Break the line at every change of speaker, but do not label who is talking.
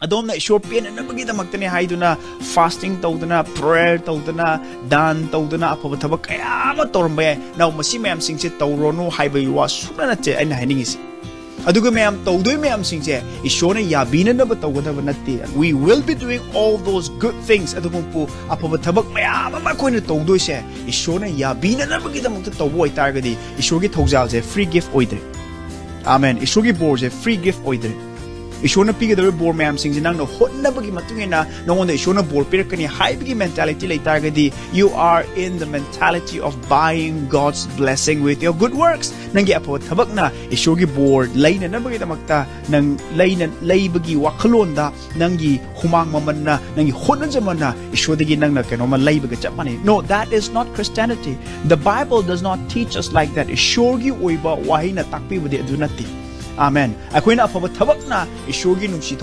adom na ishor pen na bagida magtani haiduna fasting tawduna prayer tawduna dan tawduna apaba thabak kaya ma tormba now masi mayam singse tawrono haibai wa suna na che aina hainingisi aduga mayam tawdoi mayam singse ishona yabina na batawda banati we will be doing all those good things adugum pu apaba thabak mayam ma koina tawdoi se ishona yabina na bagida mukta tawboi targadi ishogi thawjal je free gift oidre amen ishogi bor je free gift oidre Ishona pigadawe bor mayam singse nang no hotnabagi matungena nongonda ishona bor pirakani haibigi mentality leitargadi you are in the mentality of buying God's blessing with your good works nangi apo thabakna ishogi bor leina nabagi damakta nang leina leibagi wakhalonda nangi humang mamanna nangi hotnajamana ishodagi nangna kenoma leibaga chapani no that is not Christianity the Bible does not teach us like that ishogi oiba wahina takpi budi adunati Amen. Ako'y na apabot habak na isyogi nung si